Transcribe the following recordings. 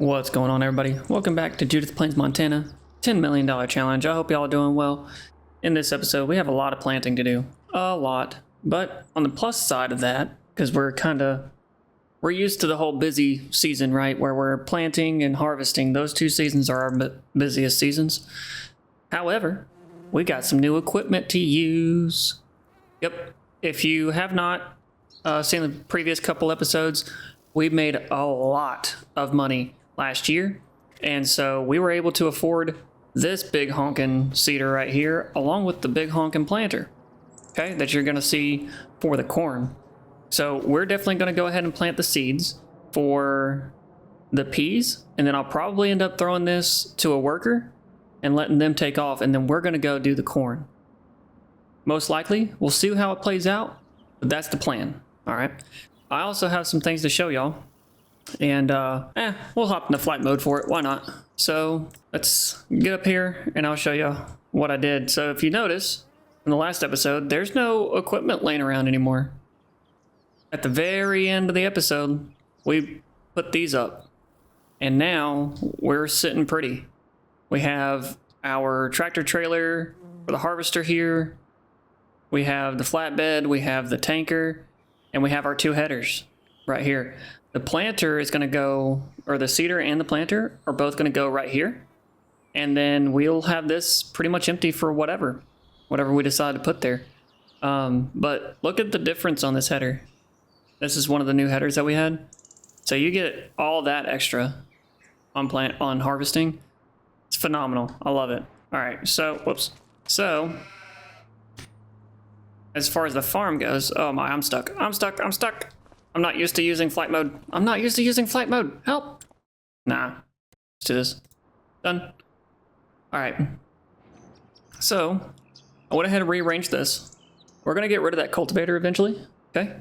What's going on, everybody? Welcome back to Judith Plains, Montana. $10 million challenge. I hope y'all are doing well. In this episode, we have a lot of planting to do. A lot. But on the plus side of that, because we're used to the whole busy season, right? Where we're planting and harvesting. Those two seasons are our busiest seasons. However, we got some new equipment to use. Yep. If you have not seen the previous couple episodes, we've made a lot of money last year, and so we were able to afford this big honkin' seeder right here along with the big honkin' planter, okay, that you're gonna see for the corn. So we're definitely gonna go ahead and plant the seeds for the peas, and then I'll probably end up throwing this to a worker and letting them take off, and then we're gonna go do the corn. Most likely we'll see how it plays out, but that's the plan. All right, I also have some things to show y'all, and we'll hop into flight mode for it. Why not? So let's get up here and I'll show you what I did. So if you notice in the last episode, there's no equipment laying around anymore. At the very end of the episode, we put these up, and now we're sitting pretty. We have our tractor trailer for the harvester here. We have the flatbed, we have the tanker, and we have our two headers right here. The planter is going to go, or the seeder and the planter are both going to go right here. And then we'll have this pretty much empty for whatever we decide to put there. But look at the difference on this header. This is one of the new headers that we had. So you get all that extra on harvesting. It's phenomenal. I love it. All right. So, whoops. So as far as the farm goes, oh my, I'm stuck. I'm not used to using flight mode. Help. Nah. Let's do this. Done. All right. So I went ahead and rearranged this. We're going to get rid of that cultivator eventually. Okay.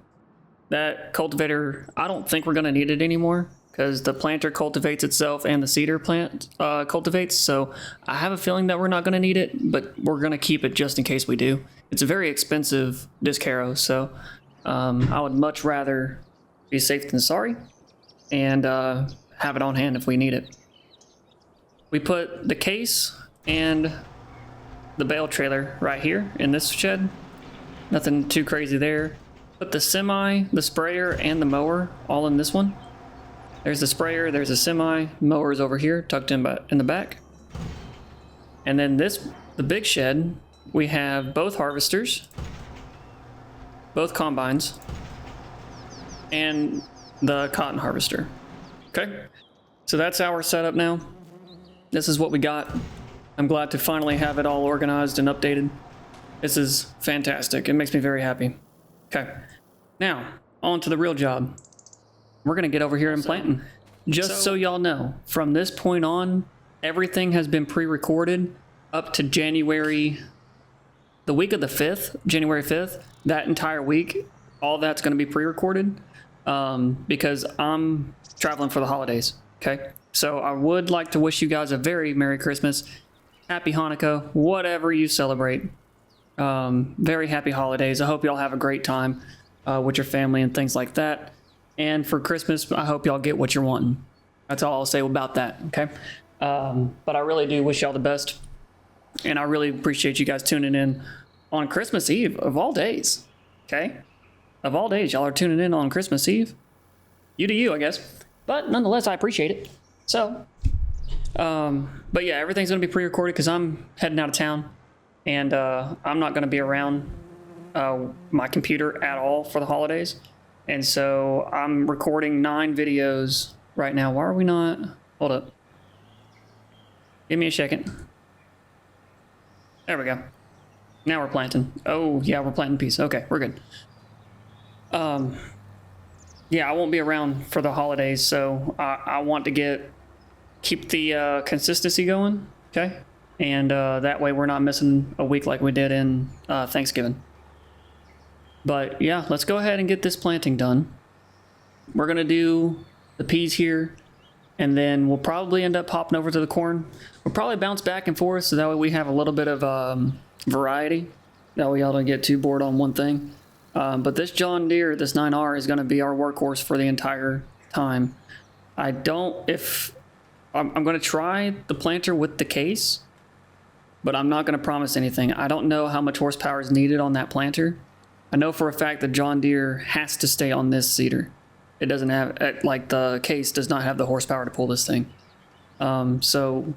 That cultivator, I don't think we're going to need it anymore because the planter cultivates itself and the seeder plant cultivates. So I have a feeling that we're not going to need it, but we're going to keep it just in case we do. It's a very expensive disc harrow, so I would much rather be safe than sorry and have it on hand if we need it. We put the case and the bale trailer right here in this shed. Nothing too crazy there. Put the semi, the sprayer, and the mower all in this one. There's the sprayer, there's a semi, mower's over here tucked in the back. And then the big shed, we have both harvesters, both combines, and the cotton harvester. Okay, so that's our setup now. This is what we got. I'm glad to finally have it all organized and updated. This is fantastic. It makes me very happy. Okay, now on to the real job. We're gonna get over here and planting. Just so y'all know, from this point on, everything has been pre-recorded up to January, the week of the 5th, January 5th, that entire week, all that's going to be pre-recorded because I'm traveling for the holidays, okay? So I would like to wish you guys a very Merry Christmas, Happy Hanukkah, whatever you celebrate. Very happy holidays. I hope y'all have a great time with your family and things like that. And for Christmas, I hope y'all get what you're wanting. That's all I'll say about that, okay? But I really do wish y'all the best. And I really appreciate you guys tuning in on Christmas Eve of all days, okay? Of all days, y'all are tuning in on Christmas Eve. You do you, I guess. But nonetheless, I appreciate it. So, but yeah, everything's going to be pre-recorded because I'm heading out of town. And I'm not going to be around my computer at all for the holidays. And so I'm recording 9 videos right now. Why are we not? Hold up. Give me a second. There we go. Now we're planting. Oh, yeah, we're planting peas. Okay, we're good. Yeah, I won't be around for the holidays, so I want to keep the consistency going, okay? And that way we're not missing a week like we did in Thanksgiving. But yeah, let's go ahead and get this planting done. We're going to do the peas here, and then we'll probably end up hopping over to the corn. We'll probably bounce back and forth so that way we have a little bit of variety. That way y'all don't get too bored on one thing. But this John Deere, this 9R, is going to be our workhorse for the entire time. I don't, if I'm going to try the planter with the case, but I'm not going to promise anything. I don't know how much horsepower is needed on that planter. I know for a fact that John Deere has to stay on this seeder. It doesn't have, like, the case does not have the horsepower to pull this thing. So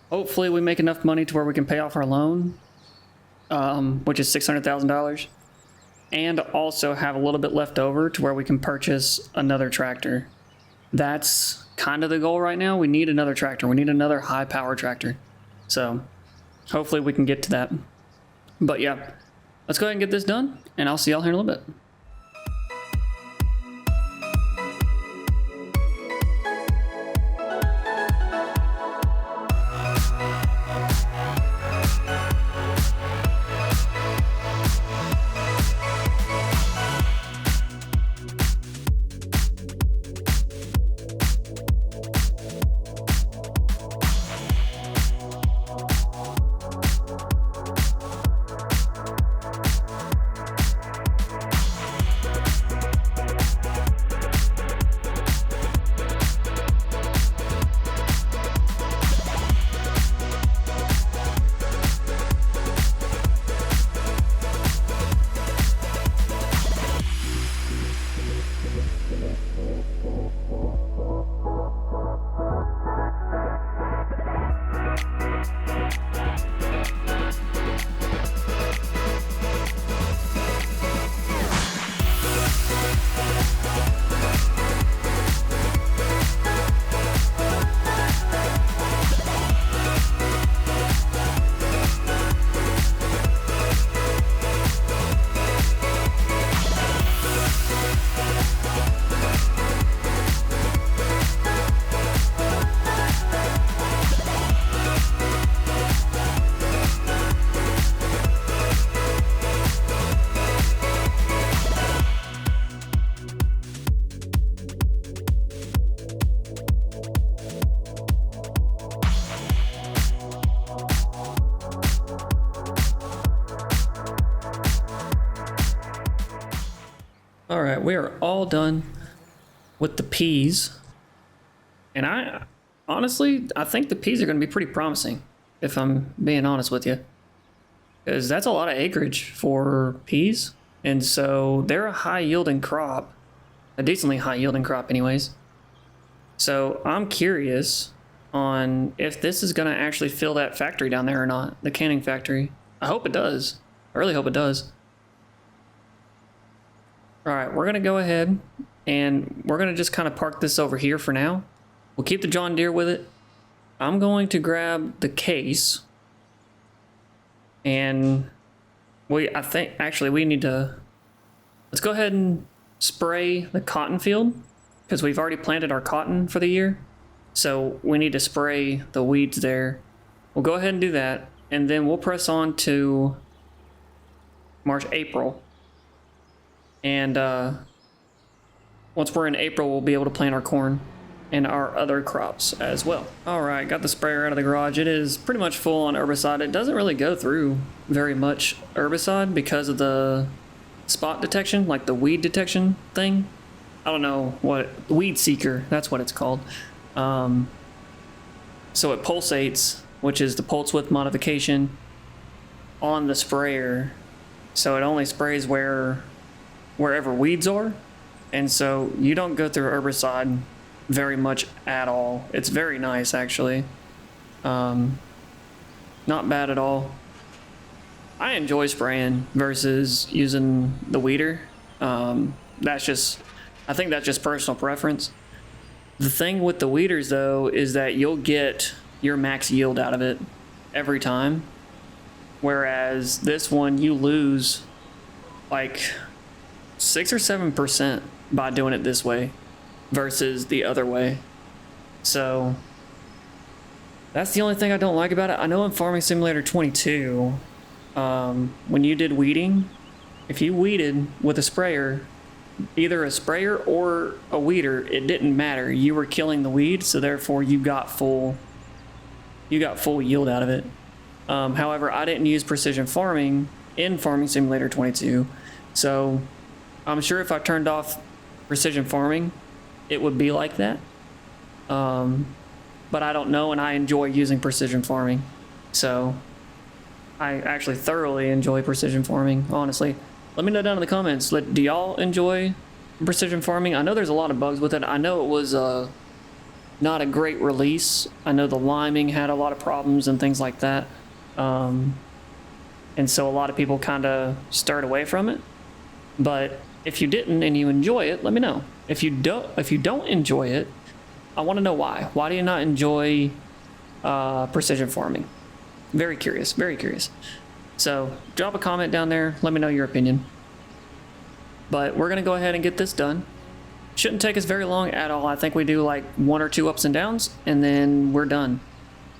hopefully we make enough money to where we can pay off our loan, which is $600,000, and also have a little bit left over to where we can purchase another tractor. That's kind of the goal right now. We need another tractor. We need another high power tractor. So hopefully we can get to that. But yeah, let's go ahead and get this done, and I'll see y'all here in a little bit. All right, we are all done with the peas. And I honestly think the peas are going to be pretty promising, if I'm being honest with you. Because that's a lot of acreage for peas. And so they're a high yielding crop, a decently high yielding crop anyways. So I'm curious on if this is going to actually fill that factory down there or not, the canning factory. I hope it does. I really hope it does. All right, we're going to go ahead and we're going to just kind of park this over here for now. We'll keep the John Deere with it. I'm going to grab the case. And I think actually we need to, let's go ahead and spray the cotton field because we've already planted our cotton for the year. So we need to spray the weeds there. We'll go ahead and do that. And then we'll press on to March, April. And once we're in April, we'll be able to plant our corn and our other crops as well. All right, got the sprayer out of the garage. It is pretty much full on herbicide. It doesn't really go through very much herbicide because of the spot detection, like the weed detection thing. I don't know what, weed seeker, that's what it's called. So it pulsates, which is the pulse width modification on the sprayer. So it only sprays wherever weeds are. And so you don't go through herbicide very much at all. It's very nice, actually. Not bad at all. I enjoy spraying versus using the weeder. I think that's just personal preference. The thing with the weeders, though, is that you'll get your max yield out of it every time. Whereas this one, you lose like 6 or 7% by doing it this way versus the other way. So that's the only thing I don't like about it. I know in Farming Simulator 22, when you did weeding, if you weeded with a sprayer, either a sprayer or a weeder, it didn't matter. You were killing the weed, so therefore you got full yield out of it. However, I didn't use precision farming in Farming Simulator 22, so I'm sure if I turned off precision farming, it would be like that. but I don't know, and I enjoy using precision farming. So I actually thoroughly enjoy precision farming, honestly. Let me know down in the comments, do y'all enjoy precision farming? I know there's a lot of bugs with it. I know it was not a great release. I know the liming had a lot of problems and things like that. And so a lot of people kind of stirred away from it. But if you didn't and you enjoy it, let me know. If you don't enjoy it, I want to know why. Why do you not enjoy precision farming? Very curious, very curious. So drop a comment down there. Let me know your opinion. But we're going to go ahead and get this done. Shouldn't take us very long at all. I think we do like 1 or 2 ups and downs, and then we're done.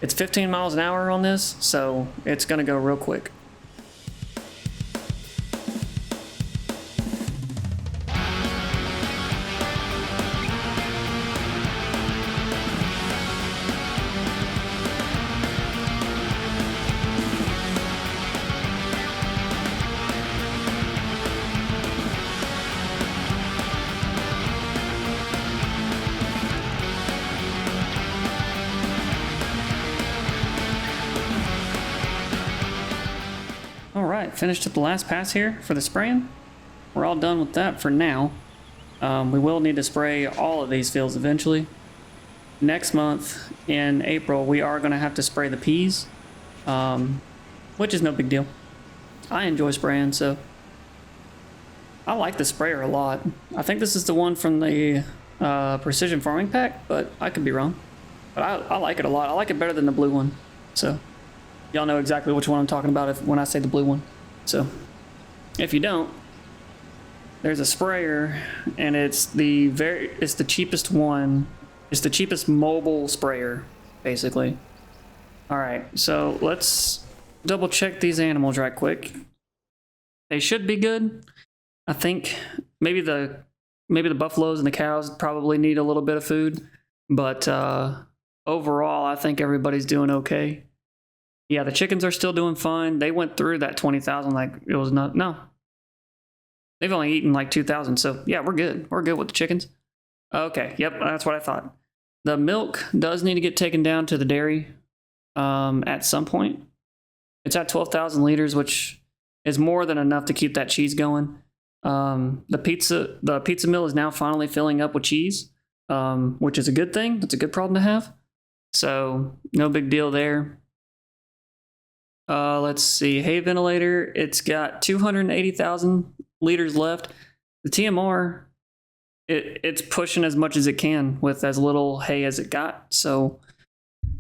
It's 15 miles an hour on this, so it's going to go real quick. Alright, finished up the last pass here for the spraying. We're all done with that for now. We will need to spray all of these fields eventually. Next month, in April, we are going to have to spray the peas, which is no big deal. I enjoy spraying, so I like the sprayer a lot. I think this is the one from the Precision Farming Pack, but I could be wrong. But I like it a lot. I like it better than the blue one, so y'all know exactly which one I'm talking about when I say the blue one. So if you don't, there's a sprayer, and it's the cheapest one. It's the cheapest mobile sprayer, basically. All right, so let's double check these animals right quick. They should be good. I think maybe the buffaloes and the cows probably need a little bit of food, but overall, I think everybody's doing okay. Yeah, the chickens are still doing fine. They went through that 20,000 like it was not. No, they've only eaten like 2,000. So yeah, we're good. We're good with the chickens. Okay, yep, that's what I thought. The milk does need to get taken down to the dairy at some point. It's at 12,000 liters, which is more than enough to keep that cheese going. The pizza mill is now finally filling up with cheese, which is a good thing. It's a good problem to have. So no big deal there. Let's see, hay ventilator, it's got 280,000 liters left. The TMR, it's pushing as much as it can with as little hay as it got, so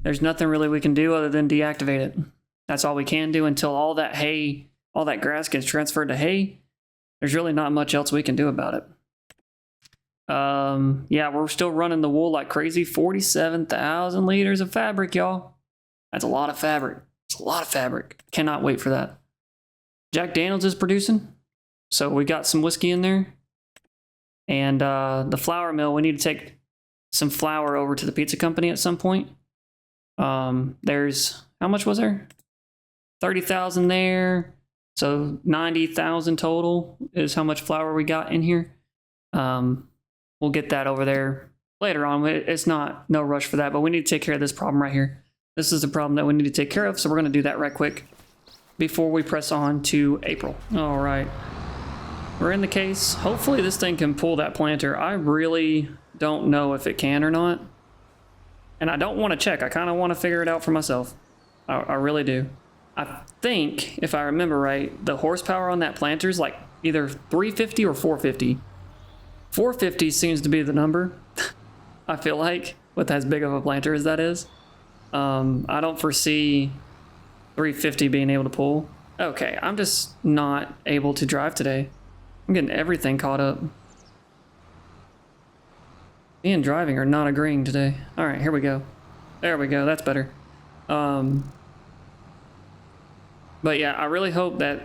there's nothing really we can do other than deactivate it. That's all we can do until all that hay, all that grass gets transferred to hay. There's really not much else we can do about it. Yeah, we're still running the wool like crazy. 47,000 liters of fabric, y'all. That's a lot of fabric. It's a lot of fabric. Cannot wait for that. Jack Daniels is producing, so we got some whiskey in there. And the flour mill, we need to take some flour over to the pizza company at some point. There's, how much was there? 30,000 there. So 90,000 total is how much flour we got in here. We'll get that over there later on. It's no rush for that, but we need to take care of this problem right here. This is the problem that we need to take care of, so we're going to do that right quick before we press on to April. All right. We're in the case. Hopefully this thing can pull that planter. I really don't know if it can or not. And I don't want to check. I kind of want to figure it out for myself. I really do. I think, if I remember right, the horsepower on that planter is like either 350 or 450. 450 seems to be the number, I feel like, with as big of a planter as that is. I don't foresee 350 being able to pull. Okay, I'm just not able to drive today. I'm getting everything caught up. Me and driving are not agreeing today. All right, here we go. There we go, that's better. But yeah, I really hope that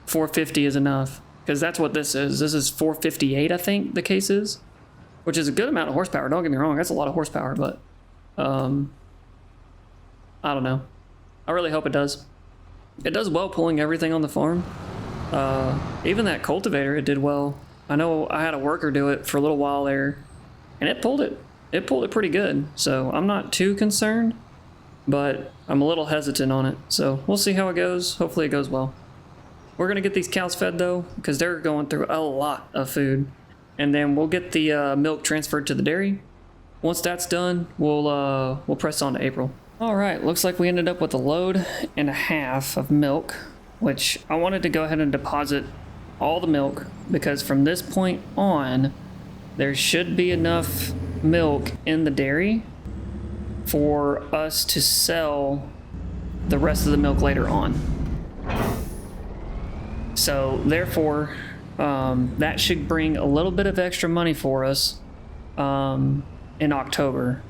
450 is enough, because that's what this is. This is 458, I think the case is, which is a good amount of horsepower. Don't get me wrong, that's a lot of horsepower, but I don't know. I really hope it does. It does well pulling everything on the farm. Even that cultivator, it did well. I know I had a worker do it for a little while there, and it pulled it. it pulled it pretty good. So I'm not too concerned, but I'm a little hesitant on it. So we'll see how it goes. Hopefully it goes well. We're gonna get these cows fed though, because they're going through a lot of food. And then we'll get the milk transferred to the dairy. Once that's done, we'll press on to April. All right, looks like we ended up with a load and a half of milk, which I wanted to go ahead and deposit all the milk because from this point on, there should be enough milk in the dairy for us to sell the rest of the milk later on. So therefore, that should bring a little bit of extra money for us in October,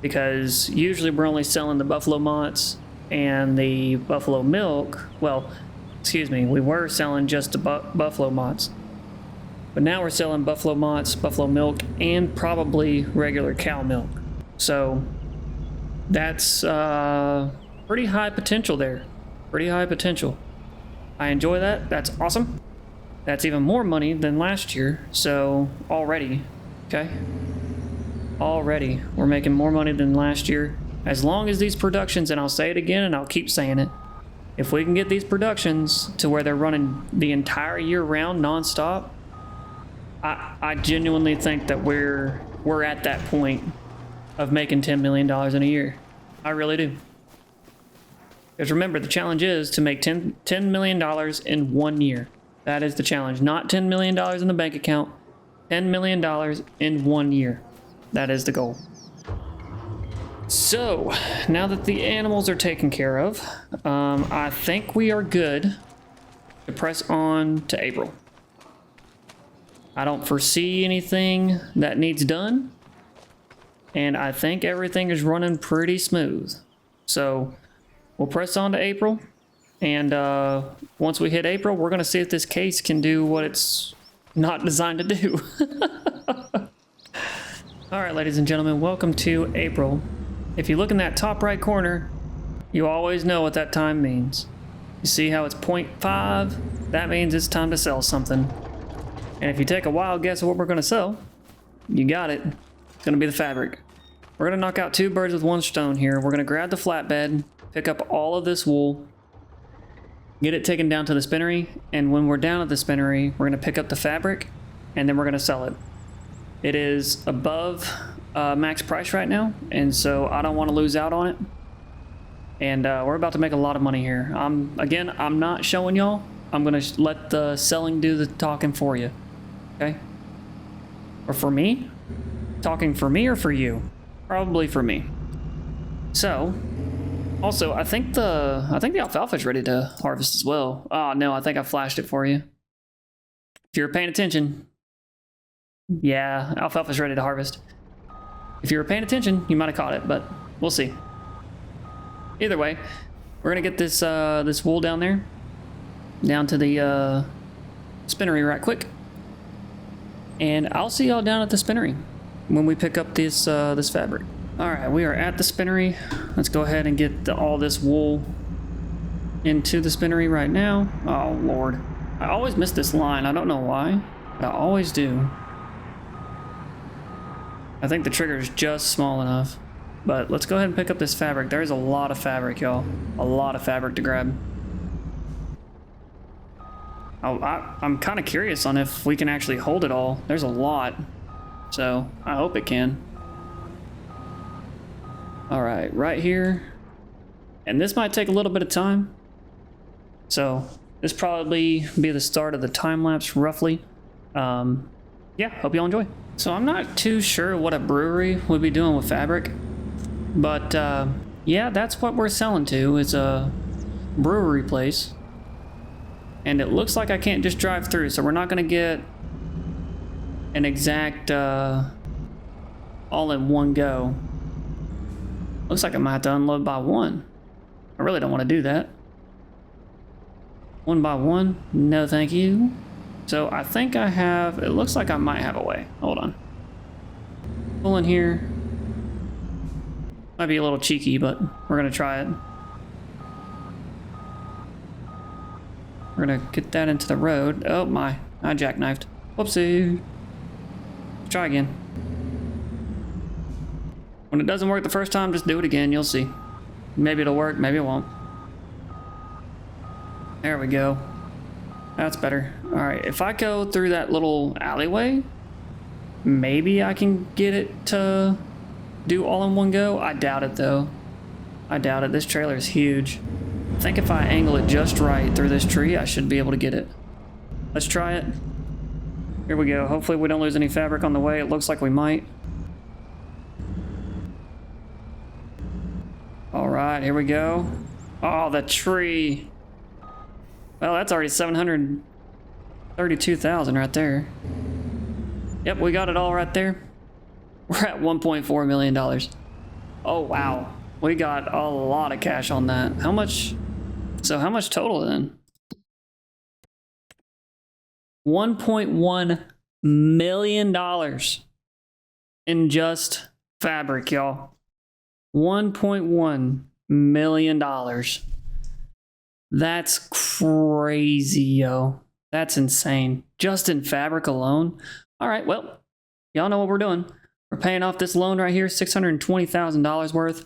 because usually we're only selling the buffalo motts and the buffalo milk. Well, excuse me, we were selling just the buffalo motts, but now we're selling buffalo motts, buffalo milk, and probably regular cow milk. So that's pretty high potential there. Pretty high potential. I enjoy that. That's awesome. That's even more money than last year. So already, okay? Already, we're making more money than last year. As long as these productions, and I'll say it again and I'll keep saying it, if we can get these productions to where they're running the entire year round nonstop, I genuinely think that we're at that point of making $10 million in a year. I really do. Because remember, the challenge is to make $10 million in 1 year. That is the challenge. Not $10 million in the bank account. $10 million in 1 year. That is the goal. So, now that the animals are taken care of, I think we are good to press on to April. I don't foresee anything that needs done, and I think everything is running pretty smooth. So, we'll press on to April, and once we hit April, we're going to see if this case can do what it's not designed to do. All right, ladies and gentlemen, welcome to April. If you look in that top right corner, you always know what that time means. You see how it's 0.5? That means it's time to sell something. And if you take a wild guess of what we're going to sell, you got it. It's going to be the fabric. We're going to knock out 2 birds with 1 stone here. We're going to grab the flatbed, pick up all of this wool, get it taken down to the spinnery, and when we're down at the spinnery, we're going to pick up the fabric, and then we're going to sell it. It is above max price right now, and so I don't want to lose out on it. And we're about to make a lot of money here. Again, I'm not showing y'all. I'm going to let the selling do the talking for you. Okay? Or for me? Talking for me or for you? Probably for me. So, also, I think the alfalfa is ready to harvest as well. Oh, no, I think I flashed it for you. If you're paying attention, yeah, alfalfa's ready to harvest. If you were paying attention, you might have caught it, but we'll see. Either way, we're gonna get this this wool down there, down to the spinnery right quick, and I'll see y'all down at the spinnery when we pick up this this fabric. All right, we are at the spinnery. Let's go ahead and get all this wool into the spinnery right now. Oh Lord, I always miss this line. I don't know why, but I always do. I think the trigger is just small enough. But let's go ahead and pick up this fabric. There's a lot of fabric, y'all. A lot of fabric to grab. I'm kind of curious on if we can actually hold it all. There's a lot. So, I hope it can. Alright, right here. And this might take a little bit of time. So, this probably be the start of the time lapse, roughly. Yeah, hope y'all enjoy. So I'm not too sure what a brewery would be doing with fabric, but yeah, that's what we're selling to, is a brewery place. And it looks like I can't just drive through, so we're not going to get an exact all in one go. Looks like I might have to unload by one. I really don't want to do that. One by one? No, thank you. So I think I have, it looks like I might have a way. Hold on. Pull in here. Might be a little cheeky, but we're gonna try it. We're gonna get that into the road. Oh my, I jackknifed. Whoopsie. Try again. When it doesn't work the first time, just do it again. You'll see. Maybe it'll work, maybe it won't. There we go. That's better. All right, if I go through that little alleyway, maybe I can get it to do all in one go. I doubt it though. I doubt it. This trailer is huge. I think if I angle it just right through this tree, I should be able to get it. Let's try it. Here we go. Hopefully we don't lose any fabric on the way. It looks like we might. All right, here we go. Oh, the tree. Well, that's already 732,000 right there. Yep, we got it all right there. We're at $1.4 million. Oh, wow. We got a lot of cash on that. How much? So how much total then? $1.1 million in just fabric, y'all. $1.1 million. That's crazy, yo. That's insane. Just in fabric alone. All right, well, y'all know what we're doing. We're paying off this loan right here, $620,000 worth.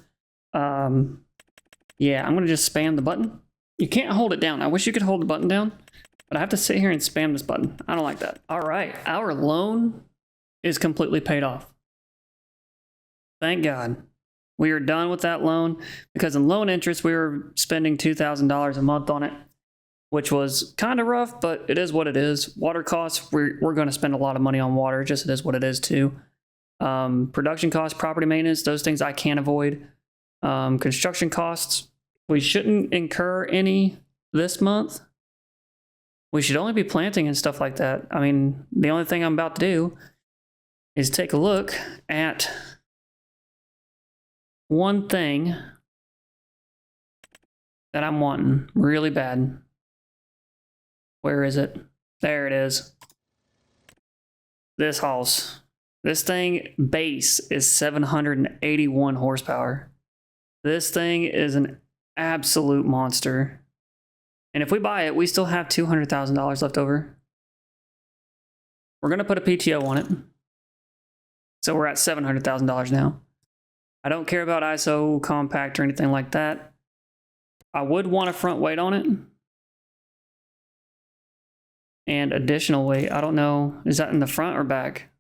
Yeah, I'm gonna just spam the button. You can't hold it down. I wish you could hold the button down, but I have to sit here and spam this button. I don't like that. All right, our loan is completely paid off. Thank God. We are done with that loan because in loan interest, we were spending $2,000 a month on it, which was kind of rough, but it is what it is. Water costs, we're going to spend a lot of money on water. Just it is what it is too. Production costs, property maintenance, those things I can't avoid. Construction costs, we shouldn't incur any this month. We should only be planting and stuff like that. I mean, the only thing I'm about to do is take a look at one thing that I'm wanting really bad. Where is it? There it is. This house. This thing base is 781 horsepower. This thing is an absolute monster. And if we buy it, we still have $200,000 left over. We're going to put a PTO on it. So we're at $700,000 now. I don't care about ISO, compact, or anything like that. I would want a front weight on it. And additional weight. I don't know. Is that in the front or back?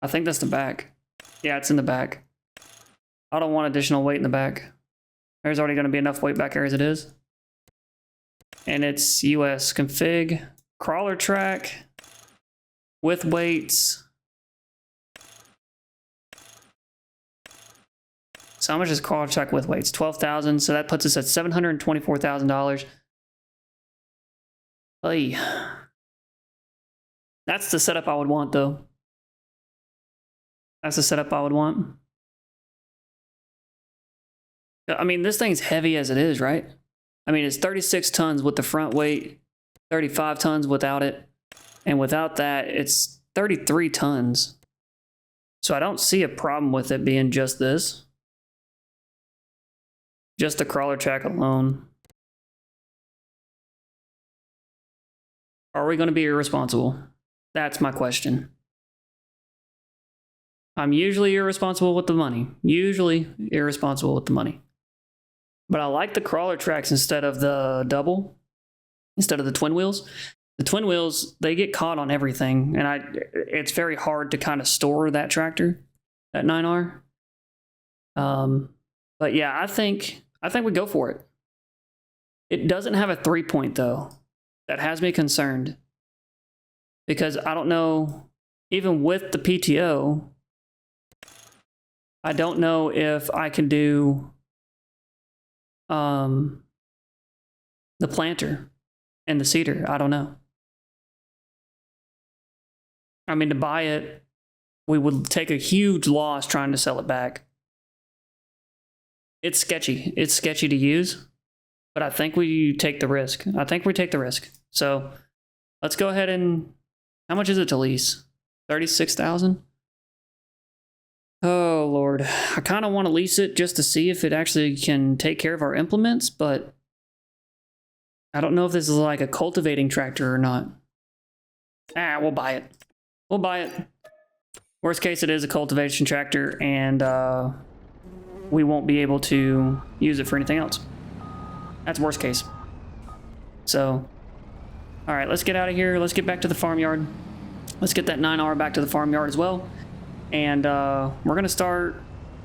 I think that's the back. Yeah, it's in the back. I don't want additional weight in the back. There's already going to be enough weight back here as it is. And it's US config, crawler track, with weights. So how much is crawler track with weights? 12,000. So that puts us at $724,000. Hey, that's the setup I would want, though. That's the setup I would want. I mean, this thing's heavy as it is, right? I mean, it's 36 tons with the front weight, 35 tons without it. And without that, it's 33 tons. So I don't see a problem with it being just this. Just the crawler track alone. Are we going to be irresponsible? That's my question. I'm usually irresponsible with the money. Usually irresponsible with the money. But I like the crawler tracks instead of the double, instead of the twin wheels. The twin wheels, they get caught on everything, and it's very hard to kind of store that tractor, that 9R. But yeah, I think we go for it. It doesn't have a 3-point though. That has me concerned because I don't know, even with the PTO, I don't know if I can do the planter and the seeder. I don't know. I mean, to buy it, we would take a huge loss trying to sell it back. It's sketchy. It's sketchy to use, but I think we take the risk. I think we take the risk. So let's go ahead and, how much is it to lease? 36,000? Oh, Lord. I kind of want to lease it just to see if it actually can take care of our implements, but I don't know if this is like a cultivating tractor or not. We'll buy it. We'll buy it. Worst case, it is a cultivation tractor, and we won't be able to use it for anything else. That's worst case. So, all right, let's get out of here. Let's get back to the farmyard. Let's get that 9R back to the farmyard as well. And we're gonna start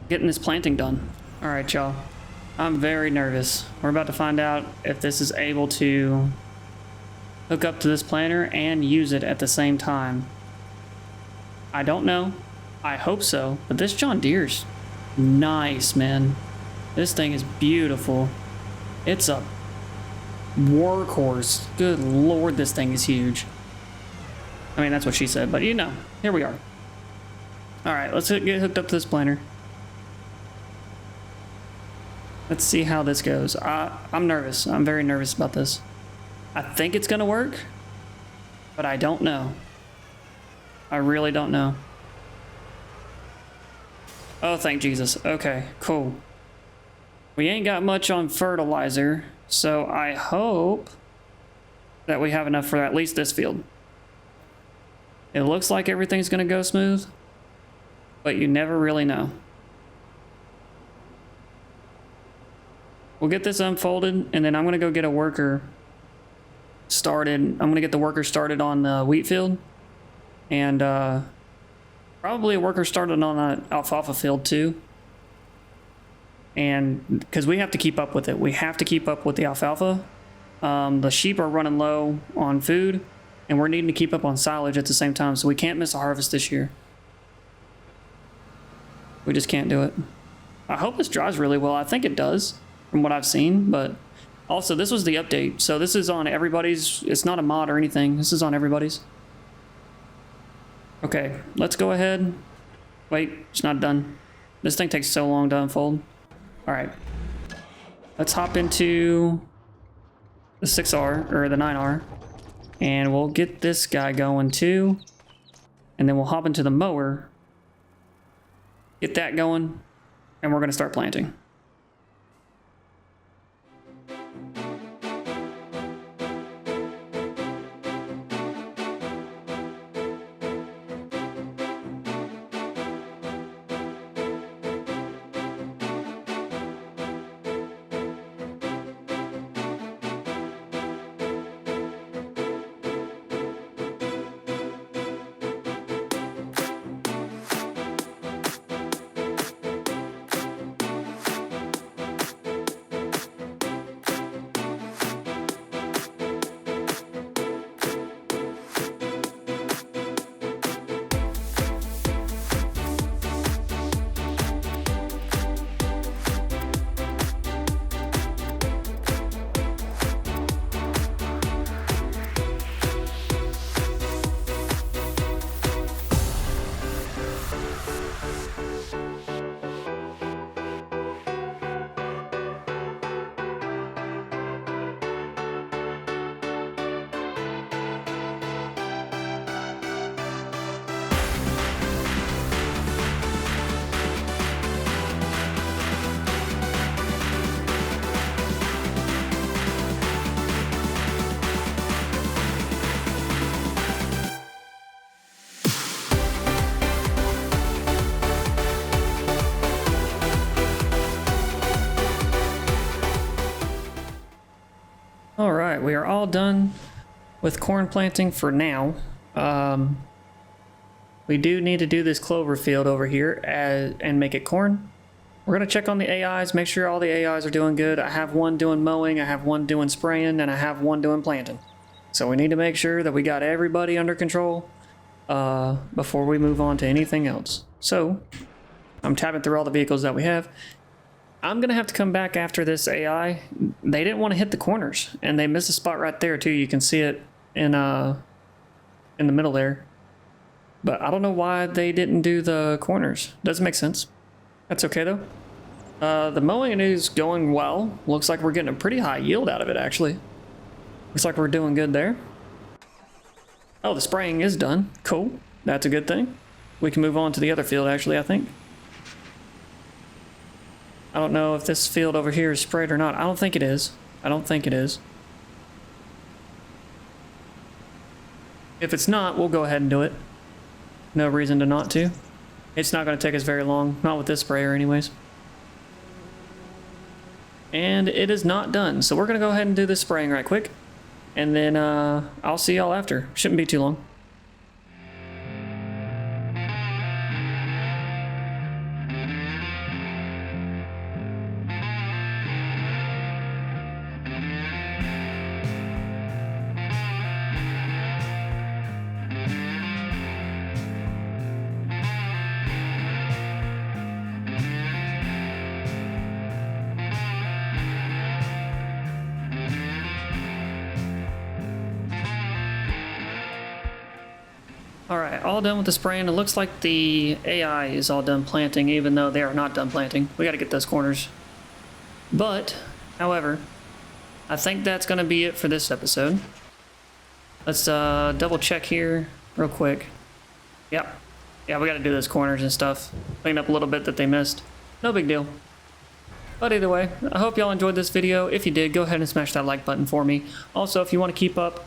getting this planting done. All right, y'all. I'm very nervous. We're about to find out if this is able to hook up to this planter and use it at the same time. I don't know. I hope so. But this John Deere's nice, man. This thing is beautiful. It's a workhorse. Good lord, this thing is huge. I mean, that's what she said, but you know, here we are. All right, let's get hooked up to this planter. Let's see how this goes. I'm nervous. I'm very nervous about this. I think it's gonna work, but I don't know. I really don't know. Oh, thank Jesus. Okay, cool. We ain't got much on fertilizer, so I hope that we have enough for at least this field. It looks like everything's gonna go smooth, but you never really know. We'll get this unfolded, and then I'm gonna go get a worker started. I'm gonna get the worker started on the wheat field, and probably a worker started on an alfalfa field too. And because we have to keep up with it, we have to keep up with the alfalfa. The sheep are running low on food, and we're needing to keep up on silage at the same time, so we can't miss a harvest this year. We just can't do it. I hope this dries really well. I think it does, from what I've seen, but also this was the update, so this is on everybody's. It's not a mod or anything. This is on everybody's. Okay, let's go ahead. Wait, it's not done. This thing takes so long to unfold. All right, let's hop into the 6R, or the 9R, and we'll get this guy going too, and then we'll hop into the mower, get that going, and we're gonna start planting. All right, we are all done with corn planting for now. We do need to do this clover field over here and make it corn. We're gonna check on the AIs, make sure all the AIs are doing good. I have one doing mowing, I have one doing spraying, and I have one doing planting. So we need to make sure that we got everybody under control before we move on to anything else. So I'm tabbing through all the vehicles that we have. I'm gonna have to come back after this AI. They didn't want to hit the corners, and they missed a spot right there too. You can see it in the middle there. But I don't know why they didn't do the corners. Doesn't make sense. That's okay though. The mowing is going well. Looks like we're getting a pretty high yield out of it actually. Looks like we're doing good there. Oh, the spraying is done. Cool. That's a good thing. We can move on to the other field actually, I think. I don't know if this field over here is sprayed or not. I don't think it is. I don't think it is. If it's not, we'll go ahead and do it. No reason to not to. It's not going to take us very long, not with this sprayer anyways. And it is not done, so we're going to go ahead and do this spraying right quick. And then I'll see y'all after. Shouldn't be too long. Alright, all done with the spraying. It looks like the AI is all done planting, even though they are not done planting. We gotta get those corners. But, however, I think that's gonna be it for this episode. Let's double check here real quick. Yep. Yeah, we gotta do those corners and stuff. Clean up a little bit that they missed. No big deal. But either way, I hope y'all enjoyed this video. If you did, go ahead and smash that like button for me. Also, if you want to keep up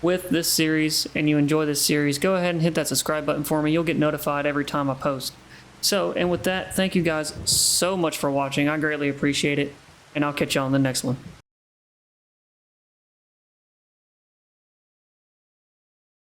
with this series and you enjoy this series, go ahead and hit that subscribe button for me. You'll get notified every time I post. So, and with that, thank you guys so much for watching. I greatly appreciate it, and I'll catch y'all on the next one.